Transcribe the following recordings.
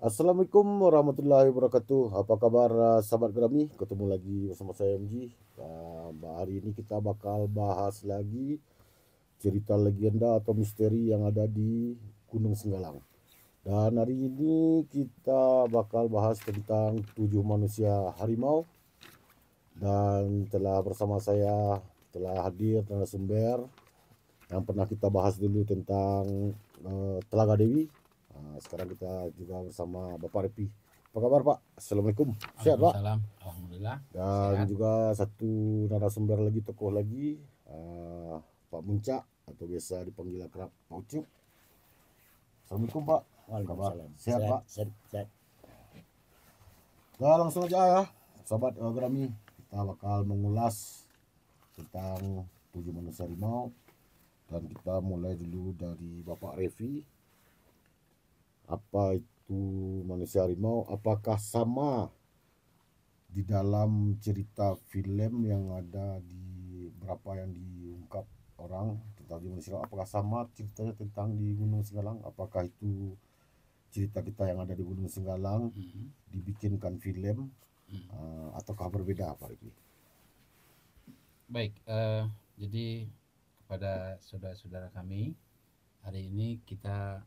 Assalamualaikum warahmatullahi wabarakatuh. Apa kabar sahabat Grami? Ketemu lagi bersama saya MG. Hari ini kita bakal bahas lagi cerita legenda atau misteri yang ada di Gunung Singgalang. Dan hari ini kita bakal bahas tentang 7 manusia harimau. Dan telah bersama saya telah hadir narasumber yang pernah kita bahas dulu tentang Telaga Dewi. Sekarang kita juga bersama Bapak Repi. Apa kabar Pak? Assalamualaikum. Sehat Pak? Waalaikumsalam. Alhamdulillah. Dan Sehat. juga satu narasumber lagi, tokoh lagi, Pak Muncak atau biasa dipanggil akrab Pak Ucup. Assalamualaikum Pak. Apa kabar? Waalaikumsalam. Sehat Pak? Sehat. Nah, langsung aja ya, sahabat Grami. Kita bakal mengulas tentang 7 manusia harimau. Dan kita mulai dulu dari Bapak Revi. Apa itu manusia harimau? Apakah sama di dalam cerita film yang ada di berapa yang diungkap orang tentang di manusia? Apakah sama ceritanya tentang di Gunung Singgalang? Apakah itu cerita kita yang ada di Gunung Singgalang dibikinkan film ataukah berbeda Pak Revi? Baik, jadi kepada saudara-saudara kami, hari ini kita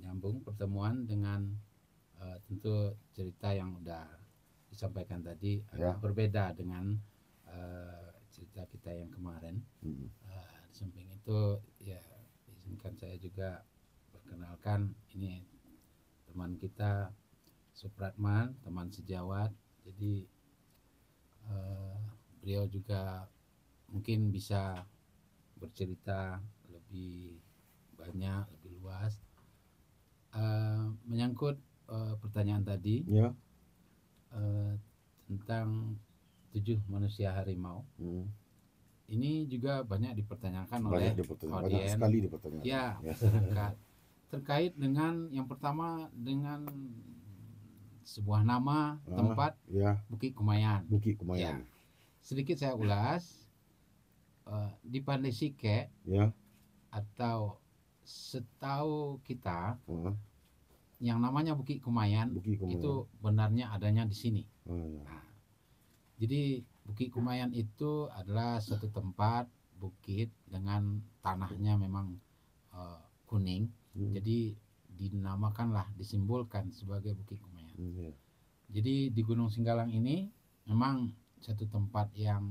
menyambung pertemuan dengan tentu cerita yang sudah disampaikan tadi agak berbeda dengan cerita kita yang kemarin. Di samping itu ya izinkan saya juga perkenalkan, ini teman kita Supratman, teman sejawat. Jadi beliau juga mungkin bisa bercerita lebih banyak, lebih luas menyangkut pertanyaan tadi tentang 7 manusia harimau. Ini juga banyak dipertanyakan oleh banyak sekali dipertanyakan. Ya, masyarakat terkait dengan yang pertama dengan sebuah nama tempat Bukit Kumayan. Bukit Kumayan. Ya. Sedikit saya ulas, di Pandai Sike atau setahu kita yang namanya Bukit Kumayan, itu benarnya adanya di sini. Nah, jadi Bukit Kumayan itu adalah satu tempat bukit dengan tanahnya memang kuning, jadi dinamakanlah, disimbolkan sebagai Bukit Kumayan. Jadi di Gunung Singgalang ini memang satu tempat yang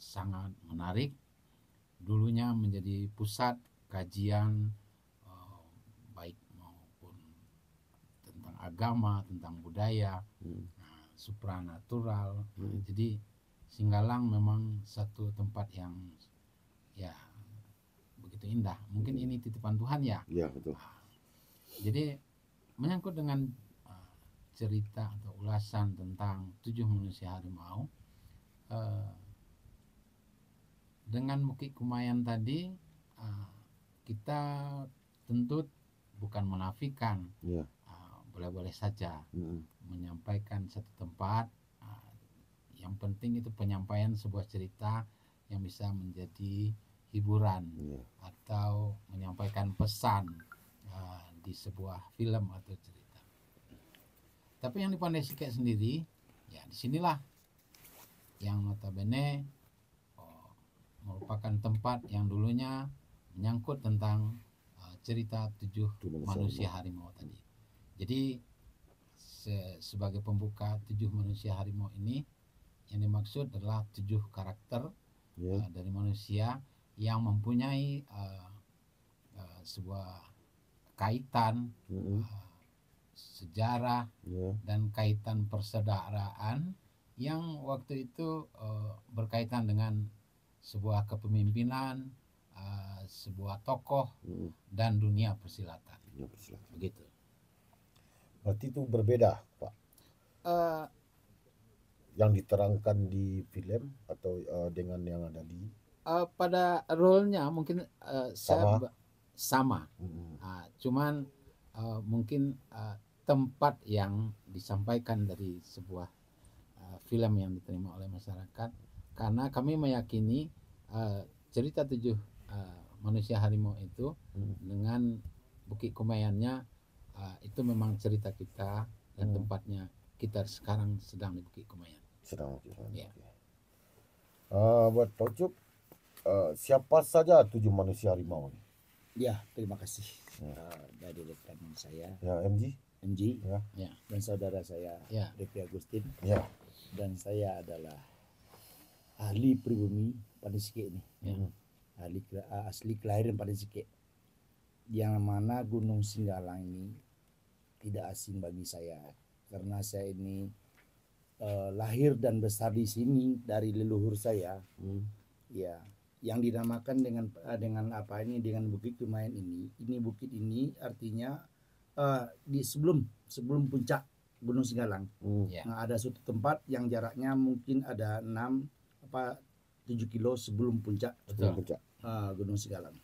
sangat menarik. Dulunya menjadi pusat kajian baik maupun tentang agama, tentang budaya, supranatural. Jadi Singgalang memang satu tempat yang ya begitu indah. Mungkin ini titipan Tuhan ya. Iya, betul. Jadi menyangkut dengan cerita atau ulasan tentang 7 manusia harimau, dengan Bukit Kumayan tadi, kita tentu bukan menafikan, boleh-boleh saja menyampaikan satu tempat. Yang penting itu penyampaian sebuah cerita yang bisa menjadi hiburan atau menyampaikan pesan di sebuah film atau cerita. Tapi yang di Pandai Sike sendiri, ya disinilah yang notabene merupakan tempat yang dulunya menyangkut tentang cerita 7 manusia harimau tadi. Jadi sebagai pembuka 7 manusia harimau ini, yang dimaksud adalah 7 karakter dari manusia yang mempunyai sebuah kaitan sejarah dan kaitan persaudaraan yang waktu itu berkaitan dengan sebuah kepemimpinan, sebuah tokoh dan dunia persilatan. Begitu. Berarti itu berbeda, Pak. Yang diterangkan di film atau dengan yang ada di pada role-nya mungkin sama. Cuman mungkin tempat yang disampaikan dari sebuah film yang diterima oleh masyarakat, karena kami meyakini cerita 7 manusia harimau itu dengan Bukit Kumayannya itu memang cerita kita dan tempatnya kita sekarang sedang di Bukit Kumayan. Sedang ya. Buat Pak Ucup, siapa saja 7 manusia harimau ini? Ya, terima kasih dari rekan saya. Ya, MG. Ya. Dan saudara saya, Devi Agustin. Ya. Dan saya adalah ahli pribumi Pandai-Sike ini. Ahli asli kelahiran Pandai-Sike. Yang mana Gunung Singgalang ini tidak asing bagi saya, karena saya ini lahir dan besar di sini dari leluhur saya. Ya, yang dinamakan dengan apa ini, dengan Bukit Kumayan ini. Bukit ini artinya di sebelum puncak Gunung Singgalang. Nah, ada suatu tempat yang jaraknya mungkin ada 7 kilo sebelum puncak Gunung Singgalang.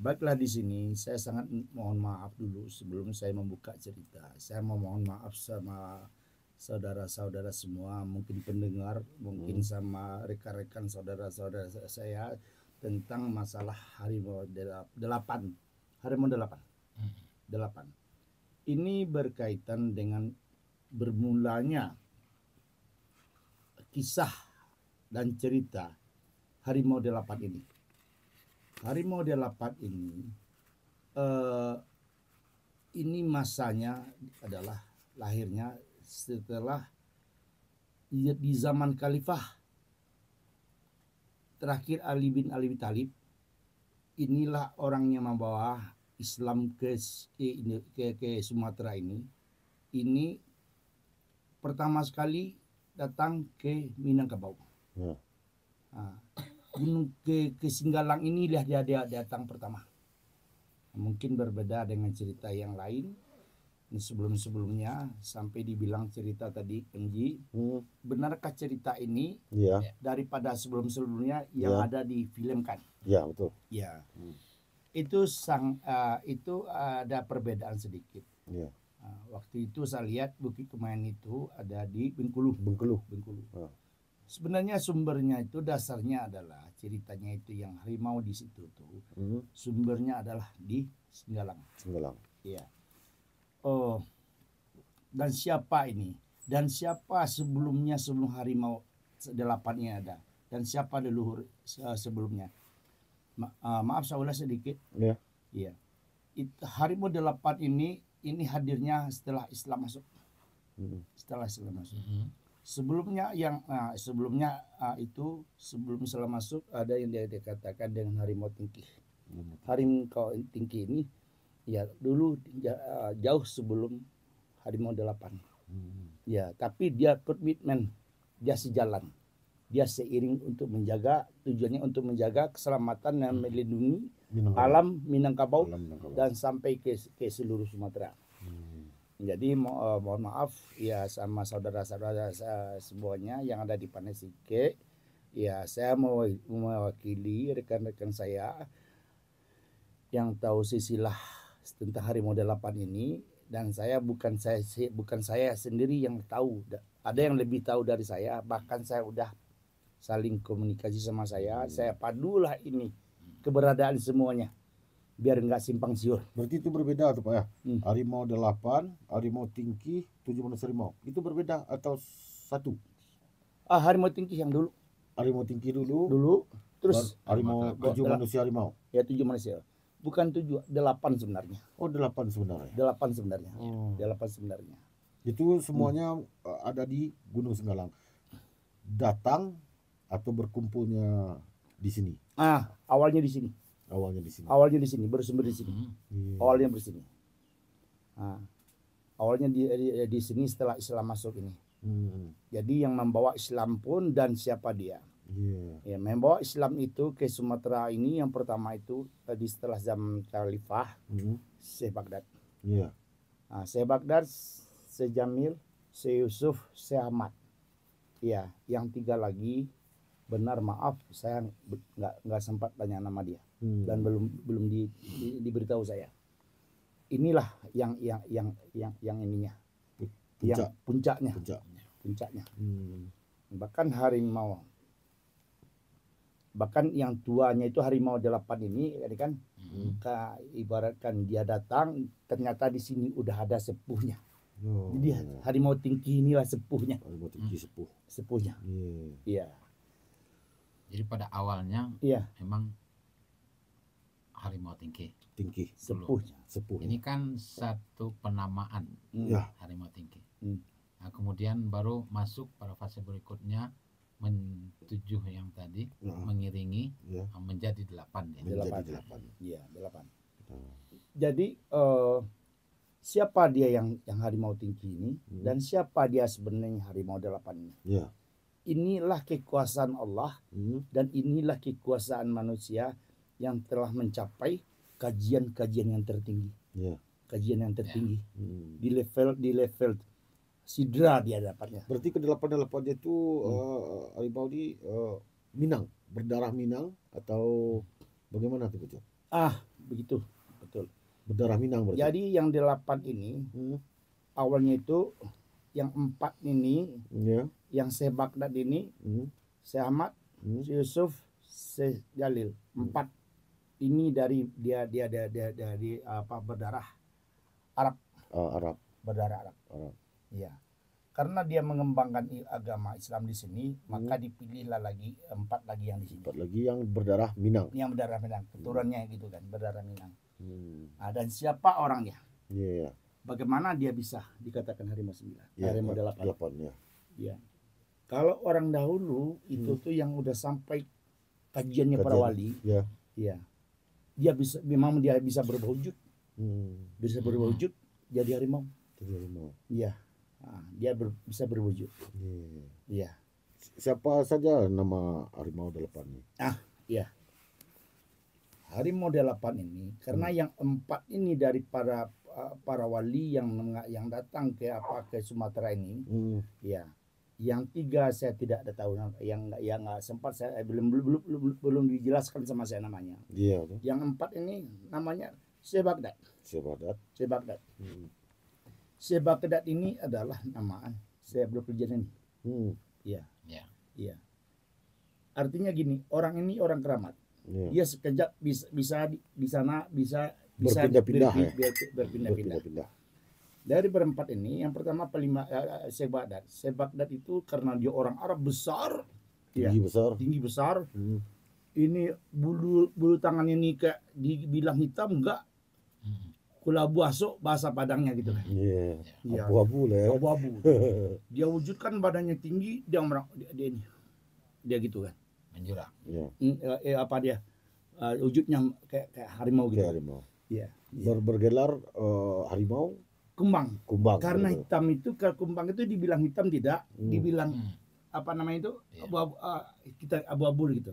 Baiklah, di sini saya sangat mohon maaf dulu sebelum saya membuka cerita. Saya mohon maaf sama saudara-saudara semua, mungkin pendengar, mungkin sama rekan-rekan saudara-saudara saya tentang masalah harimau 8. Harimau 8. Ini berkaitan dengan bermulanya kisah dan cerita harimau 8 ini. Harimau 8 ini masanya adalah lahirnya setelah di zaman Khalifah terakhir Ali bin Abi Thalib. Inilah orang yang membawa Islam ke Sumatera ini. Ini pertama sekali datang ke Minangkabau. Gunung ke Singgalang inilah dia datang pertama. Mungkin berbeda dengan cerita yang lain. Ini sebelum-sebelumnya sampai dibilang cerita tadi MG. Benarkah cerita ini daripada sebelum-sebelumnya yang ada difilmkan? Ya, betul. Ya. Itu ada perbedaan sedikit. Waktu itu saya lihat Bukit Kumayan itu ada di Bengkulu. Sebenarnya sumbernya itu dasarnya adalah ceritanya itu yang harimau di situ tuh. Sumbernya adalah di Singgalang. Iya. Oh. Dan siapa ini? Dan siapa sebelum harimau 8 ini ada? Dan siapa leluhur sebelumnya? Maaf saya ulas sedikit. Iya. Harimau 8 ini hadirnya setelah Islam masuk. Sebelumnya sebelum Islam masuk ada yang dia dikatakan dengan harimau tingkih. Harimau tingkih ini ya dulu jauh sebelum harimau 8. Ya, tapi dia komitmen, dia sejalan. Dia seiring untuk menjaga, tujuannya untuk menjaga keselamatan dan melindungi alam Minangkabau dan sampai ke seluruh Sumatera. Jadi mohon maaf ya sama saudara-saudara semuanya yang ada di Pandai-Sike. Ya, saya mau mewakili rekan-rekan saya yang tahu silsilah tentang harimau 8 ini, dan bukan saya sendiri yang tahu. Ada yang lebih tahu dari saya, bahkan saya udah saling komunikasi sama saya padulah ini keberadaan semuanya biar nggak simpang siur. Berarti itu berbeda tuh Pak ya? Harimau 8, harimau tingkih, 7 manusia harimau. Itu berbeda atau satu? Harimau tingkih yang dulu. Harimau tingkih dulu. Terus harimau 7 manusia harimau. Ya, 7 manusia. Bukan 7, 8 sebenarnya. Oh, 8 sebenarnya. 8 sebenarnya. 8 sebenarnya. Itu semuanya ada di Gunung Singgalang. Datang atau berkumpulnya di sini? Awalnya di sini. Awalnya di sini, bersumber di sini. Awalnya bersini. Awalnya di sini setelah Islam masuk ini. Jadi yang membawa Islam pun dan siapa dia? Ya, membawa Islam itu ke Sumatera ini yang pertama itu tadi setelah zaman Khalifah, Syekh Baghdad. Syekh Baghdad, Syekh Jamil, Syekh Yusuf, Syekh Ahmad. Ya, yang 3 lagi benar maaf saya nggak sempat tanya nama dia dan belum diberitahu saya. Inilah yang ininya, yang puncaknya. Bahkan yang tuanya itu harimau 8 ini kan Ibaratkan dia datang, ternyata di sini udah ada sepuhnya. Oh, Jadi harimau tingki inilah sepuhnya. Harimau tingki sepuhnya. Iya. Jadi pada awalnya memang harimau tingki. Sepuhnya. Ini kan satu penamaan harimau tingki. Nah, kemudian baru masuk pada fase berikutnya tujuh yang tadi mengiringi menjadi 8 ya. Menjadi 8. Iya, 8. Jadi siapa dia yang harimau tingki ini dan siapa dia sebenarnya harimau 8 ini? Inilah kekuasaan Allah dan inilah kekuasaan manusia yang telah mencapai kajian-kajian yang tertinggi. Kajian yang tertinggi. Di level sidra dia dapatnya. Berarti ke-8-8 itu harimau di Minang, berdarah Minang atau bagaimana tuh betul? Begitu, betul. Berdarah Minang berarti. Jadi yang 8 ini awalnya itu yang 4 ini, yang Syekh Baghdad ini, Syekh Ahmad, Syekh Yusuf, Syekh Jalil, 4 ini dari dia dari berdarah Arab. Berdarah Arab. Iya. Karena dia mengembangkan agama Islam di sini, maka dipilihlah lagi 4 lagi yang di sini. 4 lagi yang berdarah Minang. Yang berdarah Minang, keturunannya gitu kan, berdarah Minang. Dan siapa orangnya? Bagaimana dia bisa dikatakan harimau 9? Harimau 8. Iya. Kalau orang dahulu itu tuh yang udah sampai kajiannya para wali, dia bisa, memang dia bisa berubah wujud. Bisa berubah wujud jadi harimau. Iya. Dia bisa berwujud. Iya. Siapa saja nama harimau 8 ini? Iya. Harimau 8 ini karena yang 4 ini dari para wali yang datang ke Sumatera ini. Ya. Yang 3 saya tidak ada tahu, yang nggak sempat saya belum dijelaskan sama saya namanya. Yang 4 ini namanya Syekh Baghdad. Syekh Baghdad ini adalah namaan Syekh Abdul Qadir ini. Iya. Artinya gini, orang ini orang keramat. Dia sekejap bisa di sana bisa berpindah-pindah. Dari berempat ini, yang pertama Syekh Baghdad. Syekh Baghdad itu karena dia orang Arab besar, tinggi besar. Ini bulu tangannya ini kayak dibilang hitam enggak. Kulabu asuk bahasa Padangnya gitu kan. Abu-abu lah ya. Abu-abu. Dia wujudkan badannya tinggi, dia gitu kan. Menjurang. Wujudnya kayak harimau gitu. Bergelar harimau kumbang. Karena hitam itu, ke kumbang itu dibilang hitam tidak, dibilang apa namanya itu kita abu-abu gitu.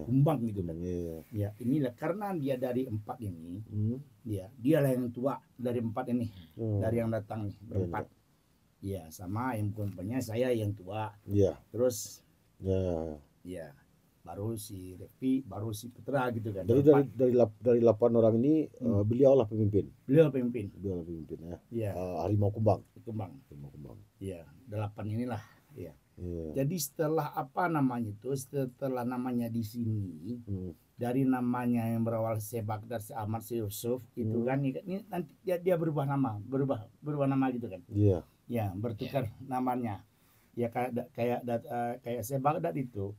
Kumbang gitu kan. Inilah karena dia dari 4 ini. Dialah yang tua dari 4 ini. Dari yang datang nih berempat. Sama yang punya saya yang tua. Terus baru si Revi, baru si Putra gitu kan. Dari 8 orang ini beliau lah pemimpin. Beliau pemimpin ya. Harimau kumbang. Iya, 8 inilah. Jadi setelah setelah namanya di sini, dari namanya yang berawal Syekh Baghdad, Syekh Ahmad, Syekh Yusuf itu kan ini nanti dia berubah nama gitu kan. Bertukar namanya. Kayak Syekh Baghdad itu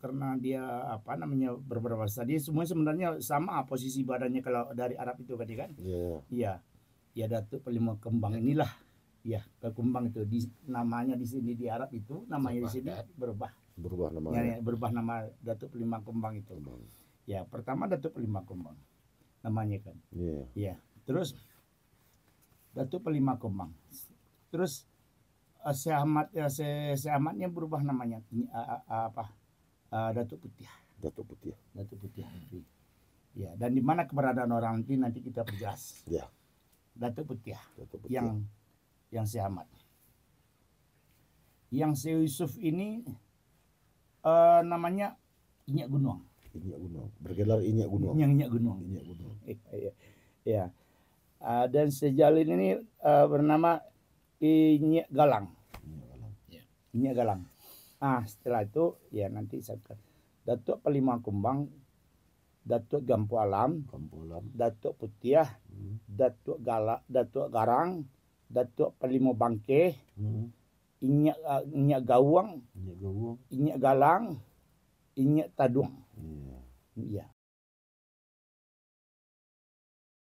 karena dia berbahasa, dia semua sebenarnya sama posisi badannya kalau dari Arab itu kan. Datuk Pelima Kembang inilah. Kembang itu namanya di sini di Arab itu namanya di sini berubah namanya. Berubah nama Datuk Pelima Kembang itu. Pertama Datuk Pelima Kembang namanya kan. Terus Datuk Pelima Kembang. Terus Syekh Ahmadnya berubah namanya Datuk Putih. Dan di mana keberadaan orang nanti kita perjelas. Datuk Putih. Yang Syekh Ahmad. Yang Syekh Yusuf ini namanya Inyak Gunung. Bergelar Inyak Gunung. Dan Syekh Jalil ini bernama Inyak Galang. Inyak Galang. Setelah itu nanti saya Datuk Pelima Kumbang Datuk Gampo Alam, Datuk Putiah, Datuk Garang, Datuk Pelimo Bangke, Inyak Gawang, Inyak Galang, Inyak Taduang. Iya.